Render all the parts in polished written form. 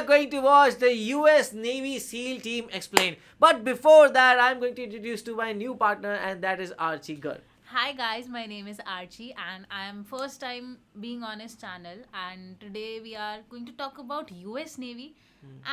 going to watch the US Navy SEAL Team Explained. But before that, I'm going to introduce to my new partner, and that is Archie Garg. Hi guys, my name is Archie and I am first time being on his channel, and today we are going to talk about US Navy.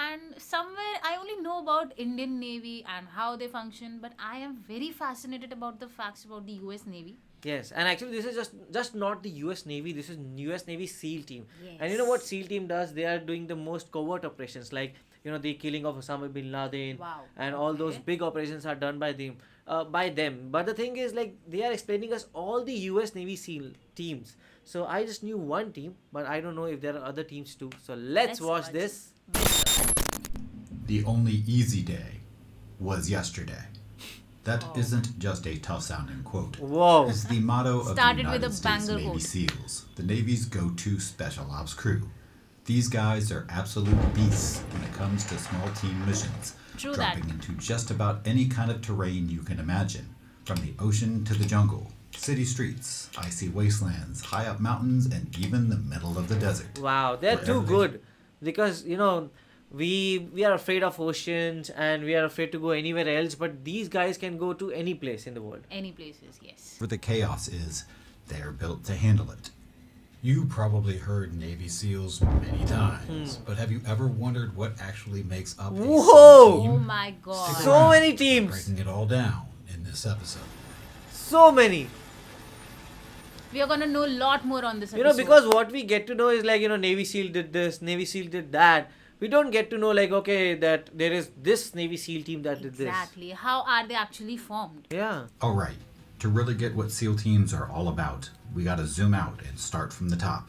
And somewhere I only know about Indian Navy and how they function, but I am very fascinated about the facts about the US Navy. Yes, and actually this is just not the US Navy, this is US Navy SEAL team. Yes. And you know what SEAL team does? They are doing the most covert operations, like the killing of Osama bin Laden. Wow. And all those Okay. big operations are done by them. But the thing is, like, they are explaining us all the US Navy SEAL teams. So I just knew one team, but I don't know if there are other teams too. So let's watch this. The only easy day was yesterday. That isn't just a tough-sounding quote. Whoa. It's the motto of the Started with United a States banger Navy quote. SEALs, the Navy's go-to special ops crew. These guys are absolute beasts when it comes to small team missions, True dropping that. into just about any kind of terrain you can imagine, from the ocean to the jungle, city streets, icy wastelands, high up mountains, and even the middle of the desert. Wow, they're too Wherever good. Because, we are afraid of oceans and we are afraid to go anywhere else, but these guys can go to any place in the world. Any places, yes. Where the chaos is, they're built to handle it. You probably heard Navy SEALs many times, but have you ever wondered what actually makes up a Whoa! SEAL Oh team? my god. So Around. many teams. Breaking it all down in this episode. So many. We are gonna know a lot more on this episode. Because what we get to know is like, Navy SEAL did this, Navy SEAL did that. We don't get to know like, okay, that there is this Navy SEAL team that did this. Exactly. How are they actually formed? Yeah. Alright, to really get what SEAL teams are all about, we gotta zoom out and start from the top.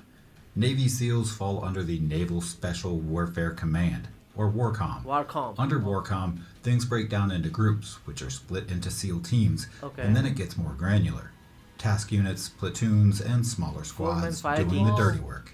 Navy SEALs fall under the Naval Special Warfare Command, or WARCOM. Warcom. Under WARCOM, things break down into groups, which are split into SEAL teams, Okay. and then it gets more granular. Task units, platoons, and smaller Four-man squads fire doing the teams. dirty work.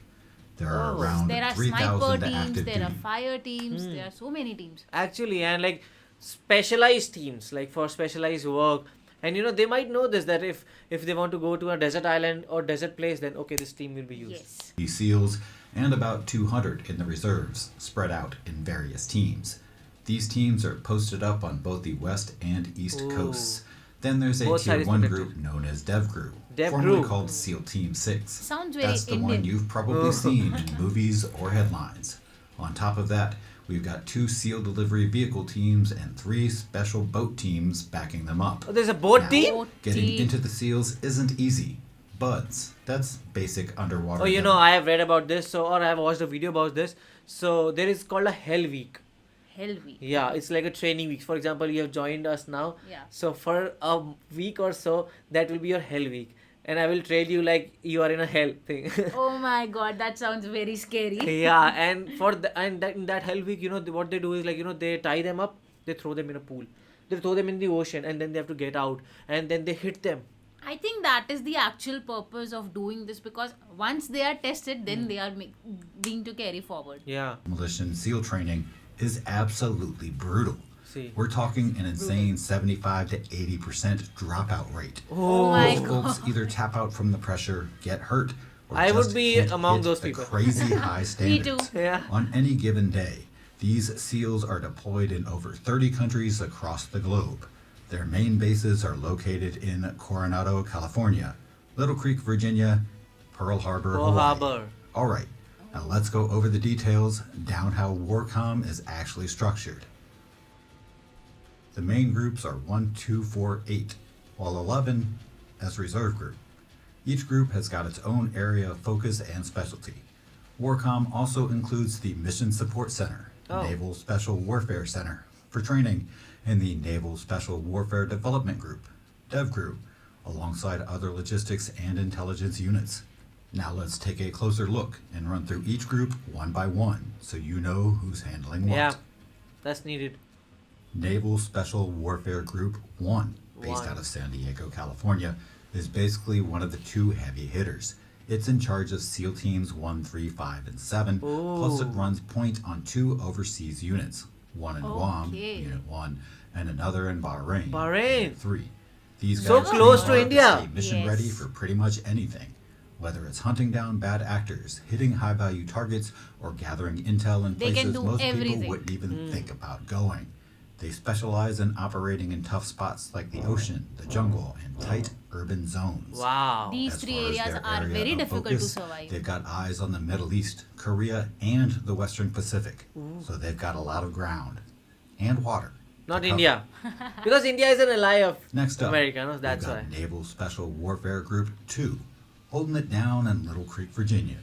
There are Oh. around There are 3,000 sniper teams, active there are duty. fire teams, there are so many teams. Actually, and like specialized teams, like for specialized work. And they might know this, that if they want to go to a desert island or desert place, then okay, this team will be used. Yes. These SEALs, and about 200 in the reserves, spread out in various teams. These teams are posted up on both the west and east Ooh. coasts. Then there's a Both Tier sides 1 protected. group known as Dev Crew, Dev formerly Crew. called SEAL Team 6. Sounds very That's the Indian. one you've probably seen in movies or headlines. On top of that, we've got 2 SEAL delivery vehicle teams and 3 special boat teams backing them up. Oh, there's a boat Now, team? Boat Getting team. into the SEAls isn't easy. Buds, that's basic underwater. Oh, gun. I have read about this, or I have watched a video about this. So there is called a Hell Week. Hell week. Yeah, it's like a training week. For example, you have joined us now. Yeah. So for a week or so, that will be your Hell Week. And I will train you like you are in a hell thing. Oh my god, that sounds very scary. Yeah, and in that Hell Week, what they do is like, they tie them up, they throw them in a pool. They throw them in the ocean, and then they have to get out. And then they hit them. I think that is the actual purpose of doing this, because once they are tested, then they are being to carry forward. Yeah. Demolition SEAL training is absolutely brutal. See. We're talking an insane 75 to 80% dropout rate. Oh my Most god. folks either tap out from the pressure, get hurt, or I would just be can't among hit those the people. crazy high standards. too. Yeah. On any given day, these SEALs are deployed in over 30 countries across the globe. Their main bases are located in Coronado, California, Little Creek, Virginia, Pearl Harbor, Pearl Hawaii. Harbor. All right, now let's go over the details down how WARCOM is actually structured. The main groups are 1, 2, 4, 8, while 11 as reserve group. Each group has got its own area of focus and specialty. WARCOM also includes the Mission Support Center, Oh. Naval Special Warfare Center for training, and the Naval Special Warfare Development Group, Dev Group, alongside other logistics and intelligence units. Now let's take a closer look and run through each group one by one so you know who's handling what. Yeah. That's needed. Naval Special Warfare Group 1, based One. out of San Diego, California, is basically one of the 2 heavy hitters. It's in charge of SEAL Teams 1, 3, 5, and 7, plus it Ooh. runs point on 2 overseas units, one in Guam, Okay. Unit 1, and another in Bahrain, Bahrain. Unit 3. These So guys close are to India. mission ready Yes. for pretty much anything. Whether it's hunting down bad actors, hitting high-value targets, or gathering intel in They can places do most people everything. wouldn't even think about going. They specialize in operating in tough spots like the ocean, the jungle, and tight urban zones. Wow. These As three far as areas their are area very of difficult to focus, survive. They've got eyes on the Middle East, Korea, and the Western Pacific. So they've got a lot of ground and water. to Not cover. India. Because India is an ally of Next up, America, no? we've That's got why. Naval Special Warfare Group 2, holding it down in Little Creek, Virginia.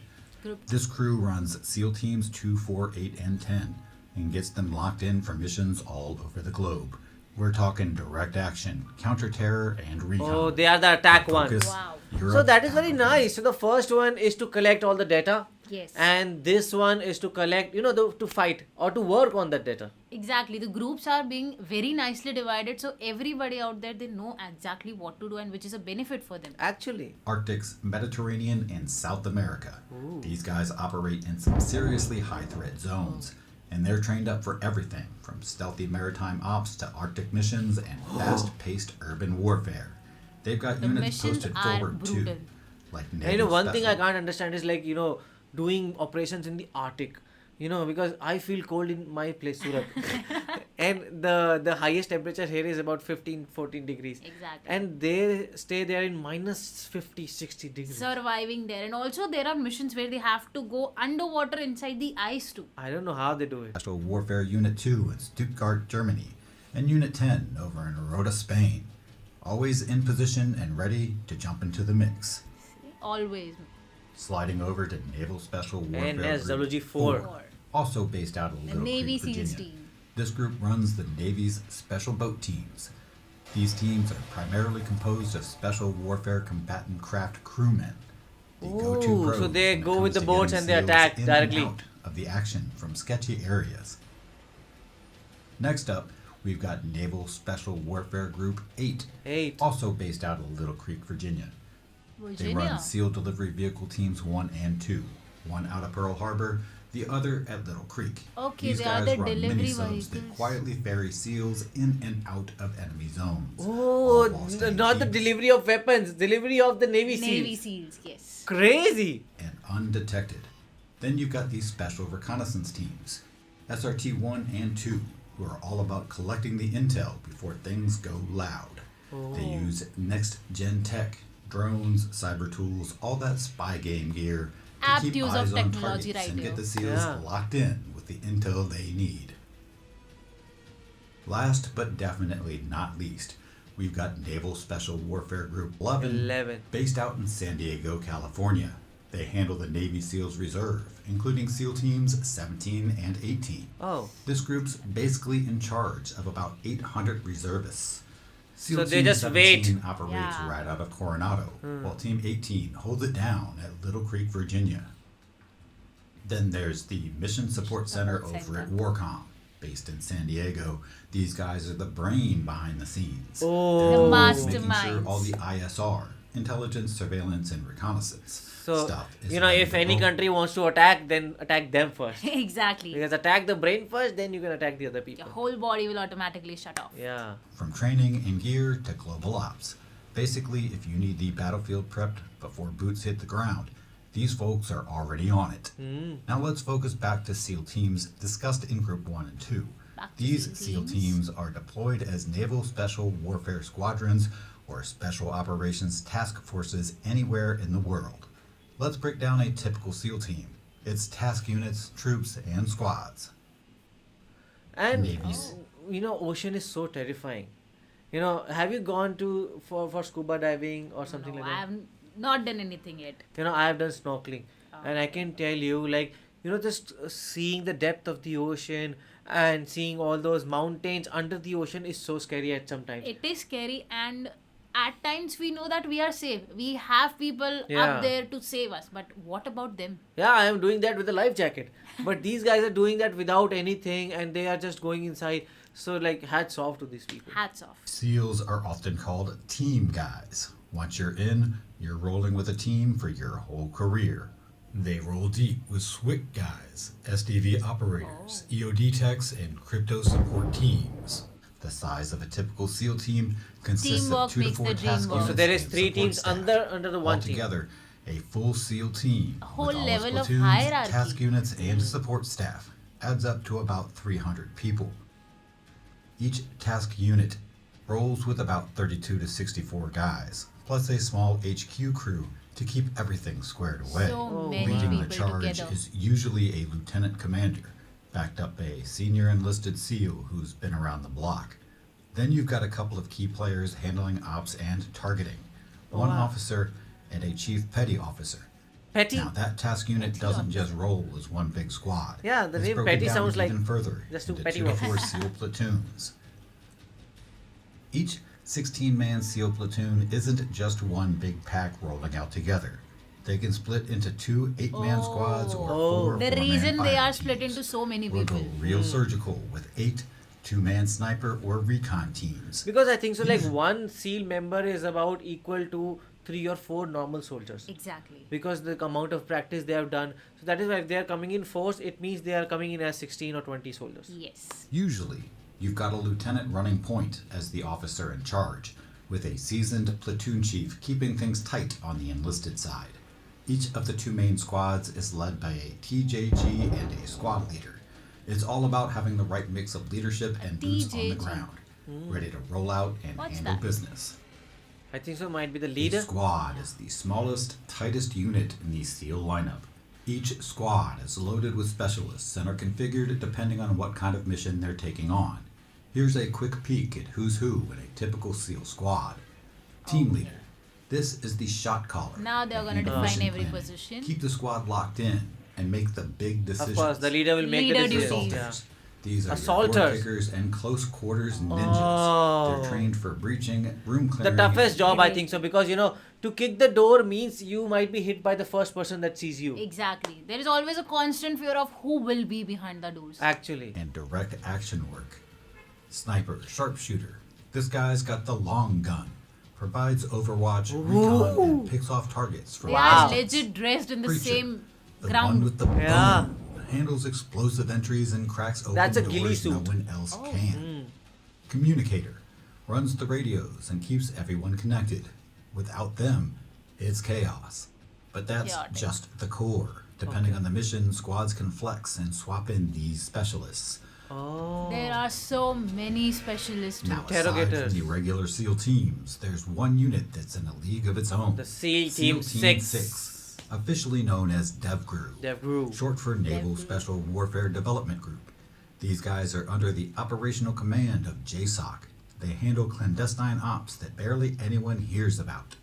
Group This crew runs SEAL Teams 2, 4, 8, and 10 and gets them locked in for missions all over the globe. We're talking direct action, counter-terror, and recon. Oh, they are the attack Their one. focus, Wow. Europe, So that is very Africa. nice. So the first one is to collect all the data. Yes. And this one is to collect, to fight or to work on that data. Exactly. The groups are being very nicely divided, so everybody out there, they know exactly what to do and which is a benefit for them. Actually. Arctics, Mediterranean, and South America. These guys operate in some seriously high-threat zones, and they're trained up for everything from stealthy maritime ops to Arctic missions and fast-paced urban warfare. They've got The units missions posted are forward too, brutal. like And Naval one thing I Special. can't understand is doing operations in the Arctic. Because I feel cold in my place, Surat. And the highest temperature here is about 15-14 degrees. Exactly. And they stay there in minus 50-60 degrees. Surviving there, and also there are missions where they have to go underwater inside the ice too. I don't know how they do it. Special Warfare Unit 2 in Stuttgart, Germany, and Unit 10 over in Rota, Spain. Always in position and ready to jump into the mix. Always. Sliding over to Naval Special Warfare Group NSWG-4. 4, also based out of The Little Navy Creek, SEALs Virginia. team. This group runs the Navy's Special Boat Teams. These teams are primarily composed of special warfare combatant craft crewmen. The go-to Ooh, pros so they when it go comes with the to boats getting and they SEALs attack in and directly. out of the action from sketchy areas. Next up, we've got Naval Special Warfare Group 8, 8. also based out of Little Creek, Virginia. They Virginia. run SEAL Delivery Vehicle Teams 1 and 2, one out of Pearl Harbor, the other at Little Creek. Okay, These they are guys the run delivery mini-subs that vehicles. quietly ferry SEALs in and out of enemy zones. Oh, all while staying not the deep delivery of weapons, delivery of the Navy SEALs. Navy SEAls, yes. Crazy. and undetected. Then you've got these special reconnaissance teams, SRT 1 and 2, who are all about collecting the intel before things go loud. They use next-gen tech, drones, cyber tools, all that spy game gear to Apt keep use eyes of on technology, targets right and here. get the SEALs Yeah. locked in with the intel they need. Last but definitely not least, we've got Naval Special Warfare Group 11. based out in San Diego, California. They handle the Navy SEALs Reserve, including SEAL Teams 17 and 18. Oh. This group's basically in charge of about 800 reservists. SEAL So they Team just 17 wait. operates Yeah. right out of Coronado, while Team 18 holds it down at Little Creek, Virginia. Then there's the Mission Support Center Support over at Center. Warcom, based in San Diego. These guys are the brain behind the scenes. Oh. They're The making sure masterminds. all the ISR, intelligence, surveillance, and reconnaissance So, stuff is ready if to any go. country wants to attack, then attack them first. Exactly. Because attack the brain first, then you can attack the other Your people. whole body will automatically shut off. Yeah. From training and gear to global ops. Basically, if you need the battlefield prepped before boots hit the ground, these folks are already on it. Now let's focus back to SEAL teams discussed in Group 1 and 2. Back to These SEAL SEAL teams. teams are deployed as Naval Special Warfare Squadrons or Special Operations Task Forces anywhere in the world. Let's break down a typical SEAL team. Its task units, troops, and squads. And Navies. Ocean is so terrifying. Have you gone to for scuba diving or something No, like I that? have not done anything yet. I have done snorkeling, and I can tell you, just seeing the depth of the ocean and seeing all those mountains under the ocean is so scary at some times. It is scary, and at times we know that we are safe. We have people Yeah. up there to save us. But what about them? Yeah, I am doing that with a life jacket, but these guys are doing that without anything, and they are just going inside. So, hats off to these people. Hats off. SEALs are often called team guys. Once you're in, you're rolling with a team for your whole career. They roll deep with SWIC guys, SDV operators, EOD techs, and crypto support teams. The size of a typical SEAL team consists Teamwork of 2 to makes 4 the dream task work. units So there is and 3 support teams staff. under the one team. Altogether, A full SEAL team A whole with all its level of platoons, hierarchy. task units, and support staff adds up to about 300 people. Each task unit rolls with about 32 to 64 guys, plus a small HQ crew to keep everything squared away. So Oh, many wow. Leading the people charge together. is usually a lieutenant commander, backed up a senior enlisted SEAL who's been around the block. Then you've got a couple of key players handling ops and targeting, one wow. officer and a chief petty officer. Petty? Now that task unit Petty doesn't officer. just roll as one big squad. Yeah, the It's name broken petty down sounds like even further just two into petty 2 to 4 officers. SEAL platoons. Each 16-man SEAL platoon isn't just one big pack rolling out together. They can split into 2 8-man squads or Oh. 4 The 4-man reason they fighting are split teams. into so many We'll people. go real surgical with 8 2-man sniper or recon teams. Because I think so, like one SEAL member is about equal to 3 or 4 normal soldiers. Exactly. Because the amount of practice they have done. So that is why if they are coming in force, it means they are coming in as 16 or 20 soldiers. Yes. Usually, you've got a lieutenant running point as the officer in charge, with a seasoned platoon chief keeping things tight on the enlisted side. Each of the 2 main squads is led by a TJG and a squad leader. It's all about having the right mix of leadership and boots on the TJG. ground, ready to roll out and What's handle that? business. I think so might be the The leader. squad is the smallest, tightest unit in the SEAL lineup. Each squad is loaded with specialists and are configured depending on what kind of mission they're taking on. Here's a quick peek at who's who in a typical SEAL squad. Team leader. This is the shot caller. Now they're They gonna handle define mission every planning, position. Keep the squad locked in and make the big decisions. Of course, the leader will make Leader the duties. decisions. Assaulters. Yeah. These are your Assaulters. door kickers and close quarters ninjas. Oh. They're trained for breaching, room The clearing. toughest and job, I Really? think so, because to kick the door means you might be hit by the first person that sees you. Exactly. There is always a constant fear of who will be behind the doors. Actually. and direct action work. Sniper, sharpshooter. This guy's got the long gun. Provides overwatch, recon, and picks off targets from They Wow. are legit dressed in the Preacher, same the ground. one with the Yeah. boom. Handles explosive entries and cracks open That's a doors ghillie no suit. one else Oh. can. Communicator. Runs the radios and keeps everyone connected. Without them, it's chaos. But that's Chaotic. just the core. Depending on the mission, squads can flex and swap in these specialists. Oh. There are so many specialists. Now, aside Interrogators. from the regular SEAL teams, there's one unit that's in a league of its own. The SEAL Team 6. Officially known as DevGru. DevGru. Short for Naval DevGru. Special Warfare Development Group. These guys are under the operational command of JSOC. They handle clandestine ops that barely anyone hears about.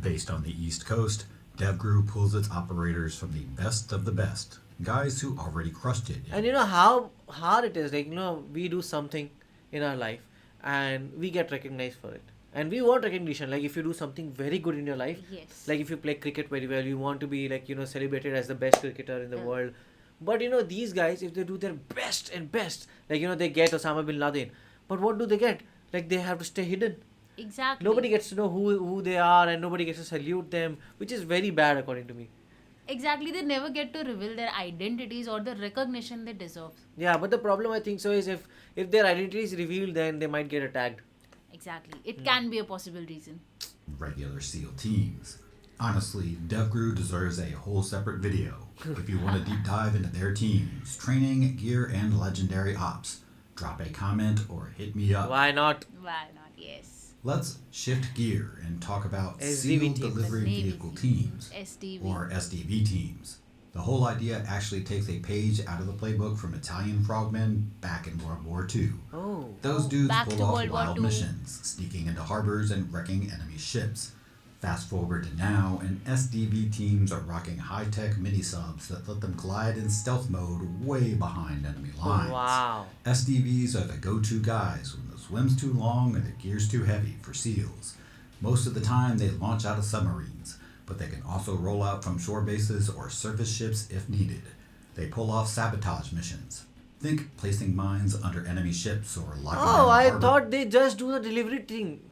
Based on the East Coast, DevGru pulls its operators from the best of the best. Guys who already crushed it. And you know how hard it is. Like, we do something in our life and we get recognized for it. And we want recognition. Like, if you do something very good in your life, Yes. like if you play cricket very well, you want to be like, celebrated as the best cricketer in the Yeah. world. But these guys, if they do their best and best, like, they get Osama bin Laden. But what do they get? Like, they have to stay hidden. Exactly. Nobody gets to know who they are and nobody gets to salute them, which is very bad according to me. Exactly. They never get to reveal their identities or the recognition they deserve. Yeah, but the problem I think so is if their identity is revealed, then they might get attacked. Exactly. It can be a possible reason. Regular SEAL teams. Honestly, DevGru deserves a whole separate video. If you want a deep dive into their teams, training, gear, and legendary ops, drop a comment or hit me up. Why not? Why not? Yes. Let's shift gear and talk about SDV SEAL teams. Delivery The Navy Vehicle teams. teams, SDV. or SDV teams. The whole idea actually takes a page out of the playbook from Italian frogmen back in World War II. Oh. Those Oh, dudes back pulled to off World War wild II. missions, sneaking into harbors and wrecking enemy ships. Fast forward to now, and SDV teams are rocking high-tech mini-subs that let them glide in stealth mode way behind enemy lines. Wow. SDVs are the go-to guys when the swim's too long or the gear's too heavy for SEALs. Most of the time, they launch out of submarines, but they can also roll out from shore bases or surface ships if needed. They pull off sabotage missions. Think placing mines under enemy ships or locking down Oh, a I harbor. thought they just do the delivery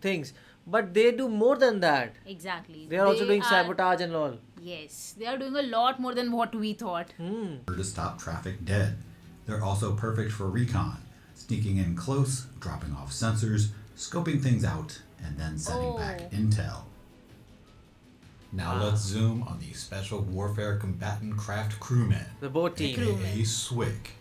things. But they do more than that. Exactly. They are also doing are- sabotage and all. Yes. They are doing a lot more than what we thought. To stop traffic dead. They're also perfect for recon, sneaking in close, dropping off sensors, scoping things out, and then sending back Oh. intel. Now let's zoom on the Special Warfare Combatant Craft Crewmen, The boat team. aka SWIC.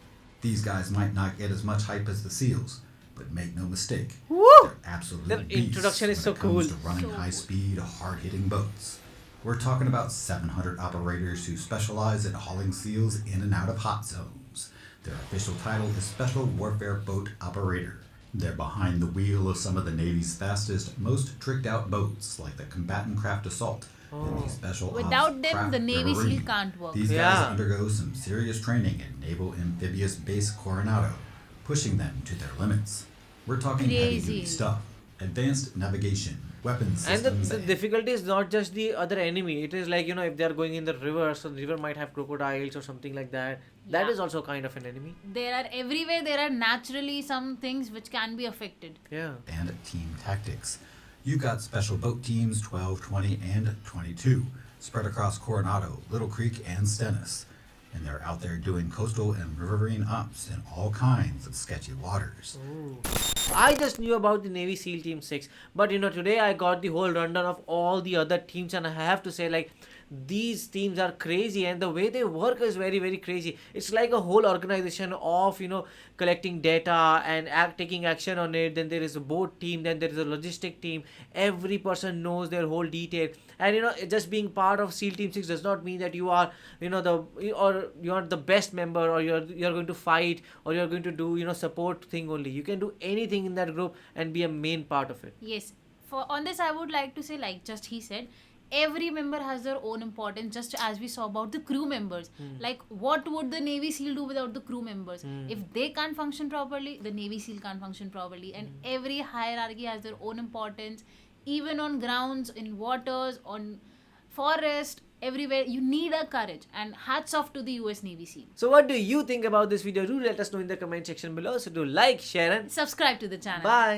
These guys might not get as much hype as the SEALs, but make no mistake, Woo! they're absolute Their beasts introduction is when so it comes cool. to running So high-speed, hard-hitting boats. We're talking about 700 operators who specialize in hauling SEALs in and out of hot zones. Their official title is Special Warfare Boat Operator. They're behind the wheel of some of the Navy's fastest, most tricked-out boats, like the Combatant Craft Assault and the Special Ops Without them, Craft the Navy SEAL Marine. can't work. These guys Yeah. undergo some serious training in Naval Amphibious Base Coronado, pushing them to their limits. We're talking heavy-duty Crazy. stuff, advanced navigation, weapons And systems, the difficulty is not just the other enemy. It is like, if they are going in the river, so the river might have crocodiles or something like that. That Yeah. is also kind of an enemy. There are everywhere, there are naturally some things which can be affected. Yeah. and team tactics. You've got special boat teams 12, 20, and 22 spread across Coronado, Little Creek, and Stennis. And they're out there doing coastal and riverine ops in all kinds of sketchy waters. I just knew about the Navy SEAL Team 6, but today I got the whole rundown of all the other teams, and I have to say, like, these teams are crazy, and the way they work is very, very crazy. It's like a whole organization of, collecting data and taking action on it. Then there is a boat team, then there is a logistic team. Every person knows their whole detail. And just being part of SEAL Team 6 does not mean that you are, or you are the best member, or you're going to fight, or you're going to do, support thing only. You can do anything in that group and be a main part of it. Yes. On this, I would like to say, like just he said, every member has their own importance, just as we saw about the crew members. Like, what would the Navy SEAL do without the crew members? If they can't function properly, the Navy SEAL can't function properly. And every hierarchy has their own importance, even on grounds, in waters, on forest, everywhere. You need a courage. And hats off to the US Navy SEAL. So what do you think about this video? Do let us know in the comment section below. So do like, share, and Subscribe to the channel. bye.